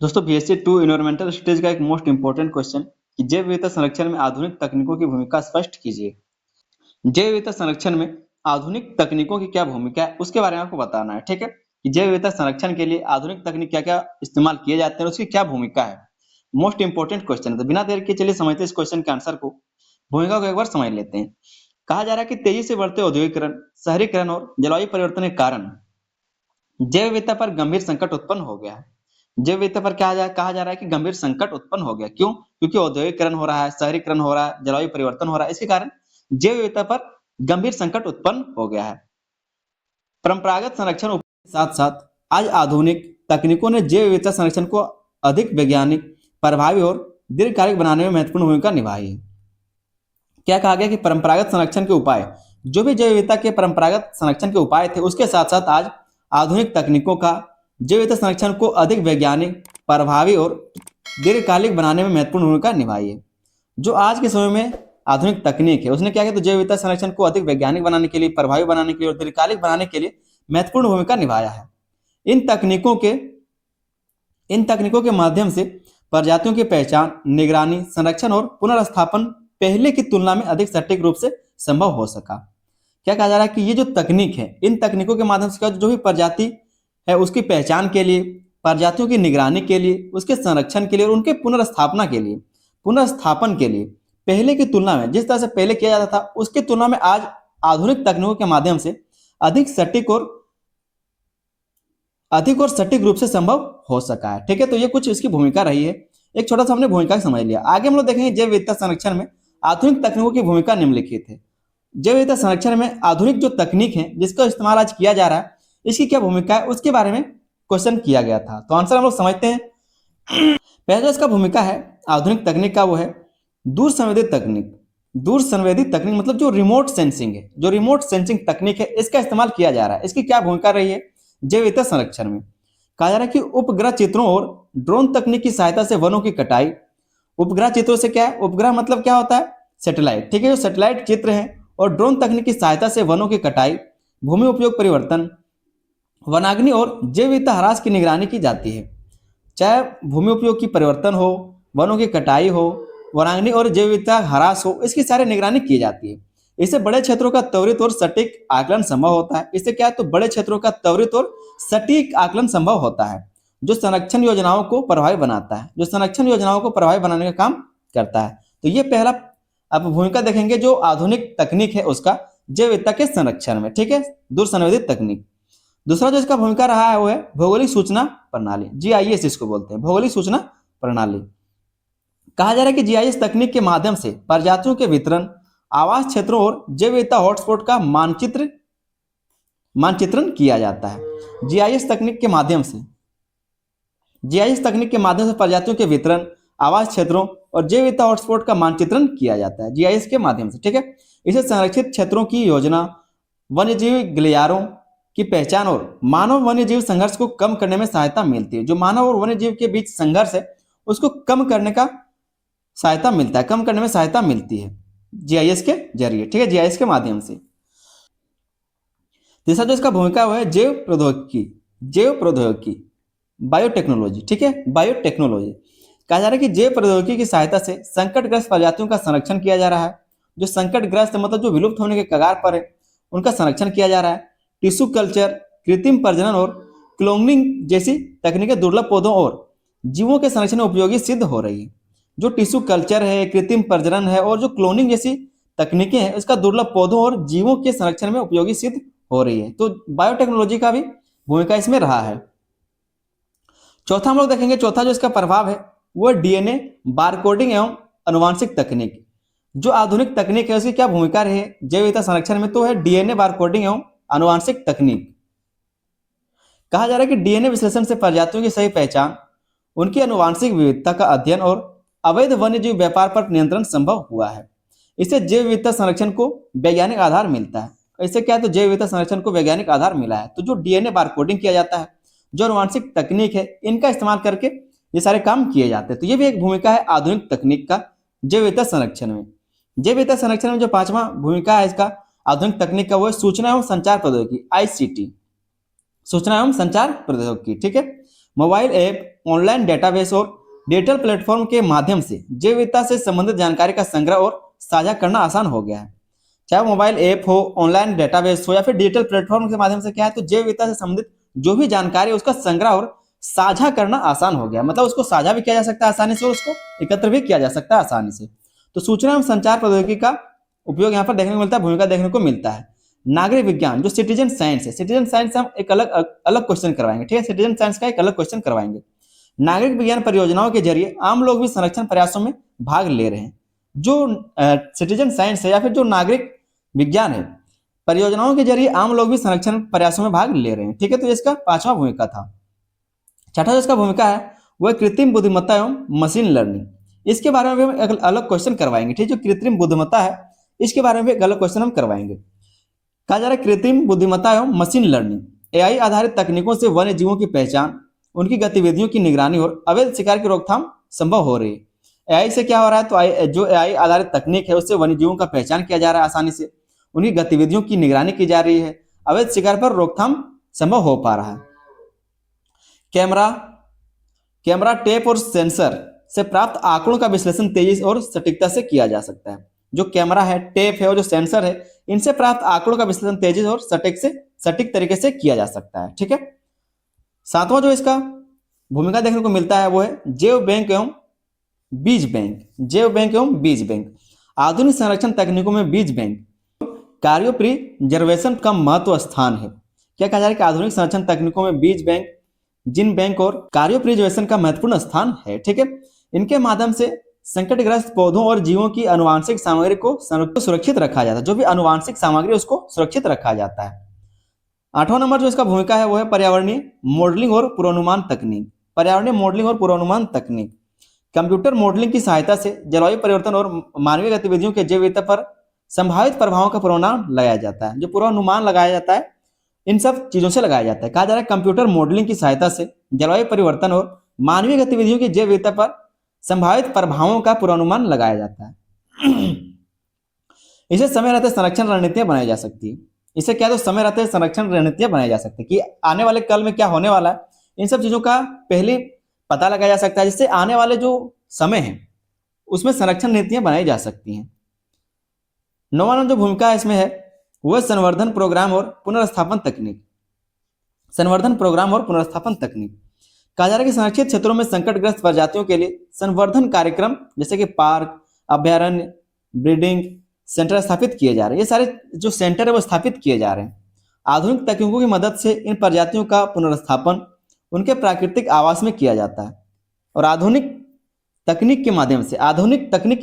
दोस्तों BSc 2 environmental studies का एक मोस्ट इंपॉर्टेंट क्वेश्चन कि जैव विविधता संरक्षण में आधुनिक तकनीकों की भूमिका स्पष्ट कीजिए। जैव विविधता संरक्षण में आधुनिक तकनीकों की क्या भूमिका है उसके बारे में आपको बताना है। ठीक है कि जैव विविधता संरक्षण के लिए आधुनिक तकनीक क्या क्या इस्तेमाल किए जाते हैं और उसकी क्या भूमिका है। मोस्ट इंपॉर्टेंट क्वेश्चन है, तो बिना देर के चलिए समझते हैं इस क्वेश्चन के आंसर को। भूमिका को एक बार समझ लेते हैं। कहा जा रहा है कि तेजी से बढ़ते औद्योगिकरण, शहरीकरण और जलवायु परिवर्तन के कारण जैव विविधता पर गंभीर संकट उत्पन्न हो गया है। जैव विविधता पर कहा जा रहा है कि गंभीर संकट उत्पन्न हो गया। क्यों? क्योंकि औद्योगिकरण हो रहा है, शहरीकरण हो रहा है, जलवायु परिवर्तन हो रहा है। इसके कारण जैव विविधता पर गंभीर संकट उत्पन्न हो गया है। परंपरागत संरक्षण के साथ साथ आज आधुनिक तकनीकों ने जैव विविधता संरक्षण को अधिक वैज्ञानिक, प्रभावी और दीर्घकालिक बनाने में महत्वपूर्ण भूमिका निभाई है। क्या कहा गया कि परंपरागत संरक्षण के उपाय, जो भी जैव विविधता के परंपरागत संरक्षण के उपाय थे, उसके साथ साथ आज आधुनिक तकनीकों का जैव विविधता संरक्षण को अधिक वैज्ञानिक, प्रभावी और दीर्घकालिक बनाने में महत्वपूर्ण भूमिका निभाई है। जो आज के समय में आधुनिक तकनीक है, उसने क्या किया, तो जैव विविधता संरक्षण को अधिक वैज्ञानिक बनाने के लिए, प्रभावी बनाने के लिए और दीर्घकालिक बनाने के लिए महत्वपूर्ण भूमिका निभाया है। इन तकनीकों के माध्यम से प्रजातियों की पहचान, निगरानी, संरक्षण और पुनर्स्थापन पहले की तुलना में अधिक सटीक रूप से संभव हो सका। क्या कहा जा रहा है कि ये जो तकनीक है, इन तकनीकों के माध्यम से जो भी प्रजाति है उसकी पहचान के लिए, प्रजातियों की निगरानी के लिए, उसके संरक्षण के लिए और उनके पुनर्स्थापन के लिए पहले की तुलना में, जिस तरह से पहले किया जाता था उसकी तुलना में आज आधुनिक तकनीकों के माध्यम से अधिक सटीक रूप से संभव हो सका है। ठीक है, तो ये कुछ इसकी भूमिका रही है। एक छोटा सा हमने भूमिका समझ लिया। आगे हम लोग देखेंगे जैव विविधता संरक्षण में आधुनिक तकनीकों की भूमिका निम्नलिखित है। जैव विविधता संरक्षण में आधुनिक जो तकनीक है जिसका इस्तेमाल आज किया जा रहा है, इसकी क्या भूमिका है उसके बारे में क्वेश्चन किया गया था। तो आंसर हम लोग समझते हैं। पहले जो इसका भूमिका है आधुनिक तकनीक का, वो है दूर संवेदी तकनीक। दूर संवेदी तकनीक मतलब जो रिमोट सेंसिंग है, जो रिमोट सेंसिंग तकनीक है, इसका इस्तेमाल किया जा रहा है। इसकी क्या भूमिका रही है जैव विविधता संरक्षण में? कहा जा रहा है कि उपग्रह चित्रों और ड्रोन तकनीक की सहायता से वनों की कटाई। उपग्रह चित्रों से क्या है? उपग्रह मतलब क्या होता है? सैटेलाइट। ठीक है, जो सैटेलाइट चित्र है और ड्रोन तकनीक की सहायता से वनों की कटाई, भूमि उपयोग परिवर्तन, वनाग्नि और जैव विविधता ह्रास की निगरानी की जाती है। चाहे भूमि उपयोग की परिवर्तन हो, वनों की कटाई हो, वनाग्नि और जैव विविधता ह्रास हो, इसकी सारी निगरानी की जाती है। इससे बड़े क्षेत्रों का त्वरित और सटीक आकलन संभव होता है। इससे क्या है, तो बड़े क्षेत्रों का त्वरित और सटीक आकलन संभव होता है, जो संरक्षण योजनाओं को प्रभावी बनाता है, जो संरक्षण योजनाओं को प्रभावी बनाने का काम करता है। तो ये पहला आप भूमिका देखेंगे जो आधुनिक तकनीक है उसका जैव विविधता के संरक्षण में। ठीक है, दूर संवेदी तकनीक। दूसरा जो इसका भूमिका रहा है वो है भौगोलिक सूचना प्रणाली, जीआईएस इसको बोलते हैं, भौगोलिक सूचना प्रणाली। कहा जा रहा है कि जीआईएस तकनीक के माध्यम से प्रजातियों के वितरण, आवास क्षेत्रों और जैव विविधता हॉटस्पॉट का मानचित्रण किया जाता है। जीआईएस तकनीक के माध्यम से प्रजातियों के वितरण, आवास क्षेत्रों और जैव विविधता हॉटस्पॉट का मानचित्रण किया जाता है जीआईएस के माध्यम से। ठीक है, इसे संरक्षित क्षेत्रों की योजना, वन्यजीव गलियारों की पहचान और मानव वन्यजीव संघर्ष को कम करने में सहायता मिलती है। जो मानव और वन्यजीव के बीच संघर्ष है उसको कम करने में सहायता मिलती है जीआईएस के जरिए। ठीक है, जीआईएस के माध्यम से। तीसरा जो इसका भूमिका है जैव प्रौद्योगिकी, बायोटेक्नोलॉजी। ठीक है, बायोटेक्नोलॉजी। कहा जा रहा है कि जैव प्रौद्योगिकी की सहायता से संकटग्रस्त प्रजातियों का संरक्षण किया जा रहा है। जो संकटग्रस्त मतलब जो विलुप्त होने के कगार पर है उनका संरक्षण किया जा रहा है। टिश्यू कल्चर, कृत्रिम प्रजनन और क्लोनिंग जैसी तकनीकें दुर्लभ पौधों और जीवों के संरक्षण में उपयोगी सिद्ध हो रही है। जो टिश्यू कल्चर है, कृत्रिम प्रजनन है और जो क्लोनिंग जैसी तकनीकें हैं, इसका दुर्लभ पौधों और जीवों के संरक्षण में उपयोगी सिद्ध हो रही है। तो बायोटेक्नोलॉजी का भी भूमिका इसमें रहा है। चौथा हम लोग देखेंगे, चौथा जो इसका प्रभाव है वो डीएनए बारकोडिंग एवं अनुवांशिक तकनीक। जो आधुनिक तकनीक है उसकी क्या भूमिका रही है जैव विविधता संरक्षण में? तो है डीएनए बारकोडिंग एवं अनुवांशिक तकनीक। कहा जा रहा है कि डीएनए विश्लेषण से प्रजातियों की सही पहचान, उनकी अनुवांशिक विविधता का अध्ययन और अवैध वन्यजीव व्यापार पर नियंत्रण संभव हुआ है। इससे जैव विविधता संरक्षण को वैज्ञानिक आधार मिलता है। इससे क्या है, तो जैव विविधता संरक्षण को वैज्ञानिक आधार मिला है। तो जो डीएनए बारकोडिंग किया जाता है, जो अनुवांशिक तकनीक है, इनका इस्तेमाल करके ये सारे काम किए जाते हैं। तो ये भी एक भूमिका है आधुनिक तकनीक का जैव विविधता संरक्षण में। जैव विविधता संरक्षण में जो पांचवा भूमिका है इसका आधुनिक तकनीक का, वो है सूचना एवं संचार प्रौद्योगिकी, आईसीटी, सूचना एवं संचार प्रौद्योगिकी। ठीक है, मोबाइल ऐप, ऑनलाइन डेटाबेस और डिजिटल प्लेटफॉर्म के माध्यम से जैव विविधता से संबंधित जानकारी का संग्रह और साझा करना आसान हो गया है। चाहे मोबाइल ऐप हो, ऑनलाइन डेटाबेस हो या फिर डिजिटल प्लेटफॉर्म के माध्यम से क्या है, तो जैव विविधता से संबंधित जो भी जानकारी है उसका संग्रह और साझा करना आसान हो गया। मतलब उसको साझा भी किया जा सकता है आसानी से और उसको एकत्र भी किया जा सकता है आसानी से। तो सूचना एवं संचार प्रौद्योगिकी का उपयोग यहाँ पर देखने को मिलता है, भूमिका देखने को मिलता है। नागरिक विज्ञान जो सिटीजन साइंस है, सिटीजन साइंस हम एक अलग क्वेश्चन करवाएंगे, ठीक है, सिटीजन साइंस का एक अलग क्वेश्चन करवाएंगे। नागरिक विज्ञान परियोजनाओं के जरिए आम लोग भी संरक्षण प्रयासों में भाग ले रहे हैं। जो सिटीजन साइंस है या फिर जो नागरिक विज्ञान है, परियोजनाओं के जरिए आम लोग भी संरक्षण प्रयासों में भाग ले रहे हैं, ठीक है। तो इसका 5वां भूमिका था। छठा जो इसका भूमिका है वह कृत्रिम बुद्धिमत्ता एवं मशीन लर्निंग। इसके बारे में भी एक अलग क्वेश्चन करवाएंगे, ठीक है। जो कृत्रिम बुद्धिमत्ता है इसके बारे में भी एक अलग क्वेश्चन हम करवाएंगे। कहा जा रहा है कृत्रिम बुद्धिमत्ता एवं मशीन लर्निंग एआई आधारित तकनीकों से वन्य जीवों की पहचान, उनकी गतिविधियों की निगरानी और अवैध शिकार की रोकथाम संभव हो रही है। एआई से क्या हो रहा है, तो जो एआई आधारित तकनीक है उससे वन्य जीवों का पहचान किया जा रहा है आसानी से, उनकी गतिविधियों की निगरानी की जा रही है, अवैध शिकार पर रोकथाम संभव हो पा रहा है। कैमरा टेप और सेंसर से प्राप्त आंकड़ों का विश्लेषण तेजी और सटीकता से किया जा सकता है। जो कैमरा है, टेप है और जो सेंसर है, इनसे प्राप्त आंकड़ों का विश्लेषण तेजी और सटीक तरीके से किया जा सकता है, ठीक है। 7वां जो इसका भूमिका देखने को मिलता है वो है जैव बैंक एवं बीज बैंक। जैव बैंक एवं बीज बैंक आधुनिक संरक्षण तकनीकों में बीज बैंक कार्यो प्रिजर्वेशन का महत्व स्थान है। क्या कहा जा रहा है कि आधुनिक संरक्षण तकनीकों में बीज बैंक, जिन बैंक और कार्यो प्रिजर्वेशन का महत्वपूर्ण स्थान है, ठीक है। इनके माध्यम से संकटग्रस्त पौधों और जीवों की आनुवांशिक सामग्री को सुरक्षित रखा जाता है। जो भी आनुवांशिक सामग्री उसको सुरक्षित रखा जाता है। 8वां नंबर जो इसका भूमिका है वो है पर्यावरणीय मॉडलिंग और पूर्वानुमान तकनीक। पर्यावरणीय मॉडलिंग और पूर्वानुमान तकनीक कंप्यूटर मॉडलिंग की सहायता से जलवायु परिवर्तन और मानवीय गतिविधियों के जैव विविधता पर संभावित प्रभावों का पूर्वानुमान लगाया जाता है। जो पूर्वानुमान लगाया जाता है इन सब चीजों से लगाया जाता है। कहा जा रहा है कंप्यूटर मॉडलिंग की सहायता से जलवायु परिवर्तन और मानवीय गतिविधियों की जैव विविधता पर संभावित प्रभावों का पूर्वानुमान लगाया जाता है। इसे समय रहते संरक्षण रणनीतियां बनाई जा सकती है। इसे क्या, तो समय रहते संरक्षण रणनीतियां बनाई जा सकती है कि आने वाले कल में क्या होने वाला है, इन सब चीजों का पहले पता लगाया जा सकता है, जिससे आने वाले जो समय है उसमें संरक्षण नीतियां बनाई जा सकती हैं। 9वां नंबर जो भूमिका इसमें है वह संवर्धन प्रोग्राम और पुनर्स्थापन तकनीक। संवर्धन प्रोग्राम और पुनर्स्थापन तकनीक कहा जा रहा है कि संरक्षित क्षेत्रों में संकटग्रस्त प्रजातियों के लिए संवर्धन कार्यक्रम जैसे कि पार्क, अभ्यारण्य, ब्रीडिंग सेंटर स्थापित किए जा रहे हैं। ये सारे जो सेंटर है वो स्थापित किए जा रहे हैं। आधुनिक तकनीकों की मदद से इन प्रजातियों का पुनर्स्थापन उनके प्राकृतिक आवास में किया जाता है और आधुनिक तकनीक की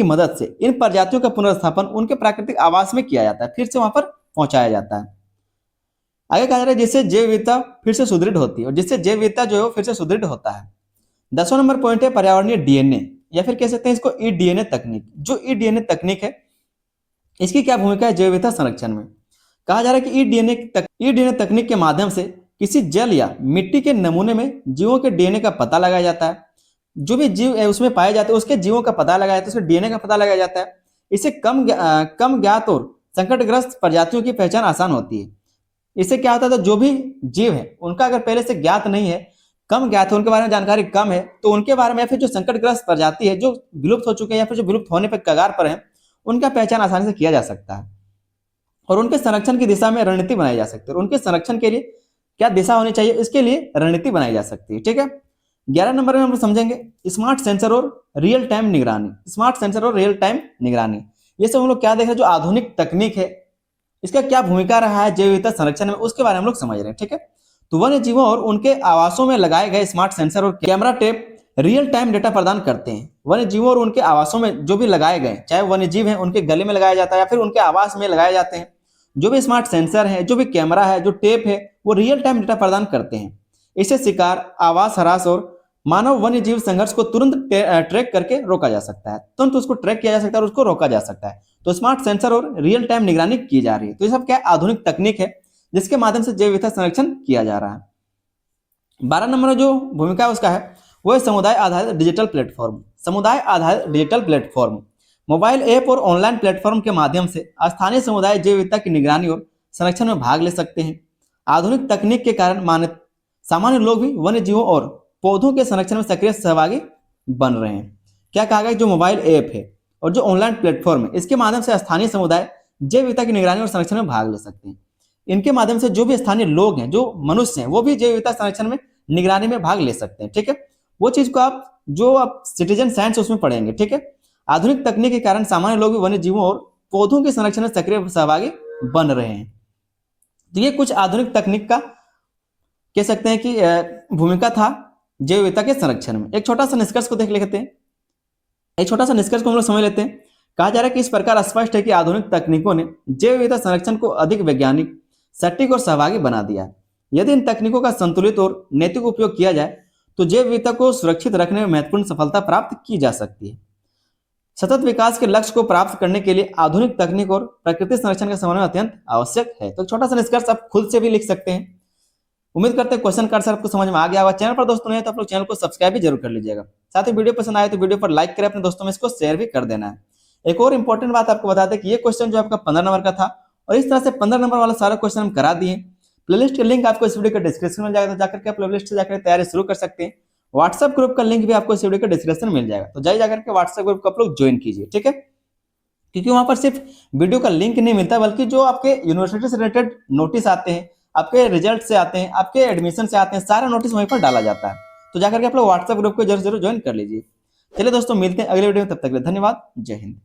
मदद से इन प्रजातियों का पुनर्स्थापन उनके प्राकृतिक आवास में किया जाता है, फिर से वहां पर पहुंचाया जाता है। आगे कहा जा रहा है जिससे जैव विविधता फिर से सुदृढ़ होती है और जिससे जैव विविधता जो है फिर से सुदृढ़ होता है। 10वां नंबर पॉइंट है पर्यावरणीय डीएनए या फिर कह सकते हैं इसको ई डीएनए तकनीक। जो ई डीएनए तकनीक है इसकी क्या भूमिका है जैव विविधता संरक्षण में। कहा जा रहा है कि ई डीएनए तकनीक के माध्यम से किसी जल या मिट्टी के नमूने में जीवों के डीएनए का पता लगाया जाता है। जो भी जीव उसमें पाए जाते हैं उसके जीवों का पता लगाया जाता है, उसके डीएनए का पता लगाया जाता है। इससे कम ज्ञात और संकटग्रस्त प्रजातियों की पहचान आसान होती है। इससे क्या होता है, तो जो भी जीव है उनका अगर पहले से ज्ञात नहीं है, कम ज्ञात है, उनके बारे में जानकारी कम है, तो उनके बारे में फिर जो संकटग्रस्त प्रजाति है जो विलुप्त हो चुके हैं या फिर जो विलुप्त होने पर कगार पर है, उनका पहचान आसानी से किया जा सकता है और उनके संरक्षण की दिशा में रणनीति बनाई जा सकती है। उनके संरक्षण के लिए क्या दिशा होनी चाहिए, इसके लिए रणनीति बनाई जा सकती है, ठीक है। 11 नंबर में हम समझेंगे स्मार्ट सेंसर और रियल टाइम निगरानी। स्मार्ट सेंसर और रियल टाइम निगरानी, ये सब हम लोग क्या देख रहे हैं, जो आधुनिक तकनीक है इसका क्या भूमिका रहा है जैव विविधता संरक्षण में, उसके बारे में हम लोग समझ रहे हैं, ठीक है। तो वन्य जीवों और उनके आवासों में लगाए गए स्मार्ट सेंसर और camera tape real time data प्रदान करते हैं। वन्य जीवों और उनके आवासों में जो भी लगाए गए, चाहे वन्य जीव है उनके गले में लगाया जाता है या फिर उनके आवास में लगाए जाते हैं, जो भी स्मार्ट सेंसर है, जो भी कैमरा है, जो टेप है, वो रियल टाइम डेटा प्रदान करते हैं। इससे शिकार, आवास ह्रास और मानव वन्य जीव संघर्ष को तुरंत ट्रैक करके रोका जा सकता है, तुरंत उसको ट्रैक किया जा सकता है और उसको रोका जा सकता है। तो स्मार्ट सेंसर और रियल टाइम निगरानी की जा रही है। तो ये सब क्या आधुनिक तकनीक है जिसके माध्यम से जैव विविधता संरक्षण किया जा रहा है। 12 नंबर जो भूमिका है उसका है वो है समुदाय आधारित डिजिटल प्लेटफॉर्म। समुदाय आधारित डिजिटल प्लेटफॉर्म मोबाइल ऐप और ऑनलाइन प्लेटफॉर्म के माध्यम से स्थानीय समुदाय जैव विविधता की निगरानी और संरक्षण में भाग ले सकते हैं। आधुनिक तकनीक के कारण सामान्य लोग भी वन्य जीवों और पौधों के संरक्षण में सक्रिय सहभागी बन रहे हैं। क्या कहा गया, जो मोबाइल ऐप है और जो ऑनलाइन प्लेटफॉर्म है, इसके माध्यम से स्थानीय समुदाय जैव विविधता की निगरानी और संरक्षण में भाग ले सकते हैं। इनके माध्यम से जो भी स्थानीय लोग हैं, जो मनुष्य हैं, वो भी जैव विविधता संरक्षण में निगरानी में भाग ले सकते हैं। ठीक है, वो चीज को आप सिटीजन साइंस उसमें पढ़ेंगे। ठीक है, आधुनिक तकनीक के कारण सामान्य लोग भी वन्य जीवों और पौधों के संरक्षण में सक्रिय सहभागी बन रहे हैं। तो ये कुछ आधुनिक तकनीक का कह सकते हैं कि भूमिका था जैव विविधता के संरक्षण में। एक छोटा सा निष्कर्ष को देख लेते हैं, एक छोटा सा निष्कर्ष को हम लोग समझ लेते हैं। कहा जा रहा है कि इस प्रकार स्पष्ट है कि आधुनिक तकनीकों ने जैव विविधता संरक्षण को अधिक वैज्ञानिक, सटीक और सहभागी बना दिया है। यदि इन तकनीकों का संतुलित और नैतिक उपयोग किया जाए तो जैव विविधता को सुरक्षित रखने में महत्वपूर्ण सफलता प्राप्त की जा सकती है। सतत विकास के लक्ष्य को प्राप्त करने के लिए आधुनिक तकनीक और प्रकृति संरक्षण का समन्वय अत्यंत आवश्यक है। तो छोटा सा निष्कर्ष आप खुद से भी लिख सकते हैं। उम्मीद करते हैं क्वेश्चन का आंसर आपको समझ में आ गया होगा। चैनल पर दोस्तों नहीं है तो आप लोग चैनल को सब्सक्राइब भी जरूर कर लीजिएगा। साथ ही वीडियो पसंद आए तो वीडियो पर लाइक करें, अपने दोस्तों में इसको शेयर भी कर देना है। एक और इंपॉर्टेंट बात आपको बता दें कि ये क्वेश्चन जो आपका 15 नंबर का था और इस तरह से 15 नंबर वाला सारा क्वेश्चन हम करा दिए। प्लेलिस्ट का लिंक आपको इस वीडियो के डिस्क्रिप्शन में जाएगा, तो जाकर के प्लेलिस्ट से जाकर तैयारी शुरू कर सकते हैं। व्हाट्सएप ग्रुप का लिंक भी आपको इस वीडियो के डिस्क्रिप्शन में मिल जाएगा, तो जाकर के व्हाट्सएप ग्रुप को आप लोग ज्वाइन कीजिए। ठीक है, क्योंकि वहां पर सिर्फ वीडियो का लिंक नहीं मिलता, बल्कि जो आपके यूनिवर्सिटी से रिलेटेड नोटिस आते हैं, आपके रिजल्ट से आते हैं, आपके एडमिशन से आते हैं, सारा नोटिस वहीं पर डाला जाता है। तो जाकर के आप लोग व्हाट्सएप ग्रुप को जरूर ज्वाइन कर लीजिए। चलिए दोस्तों, मिलते हैं अगले वीडियो में, तब तक के लिए धन्यवाद। जय हिंद।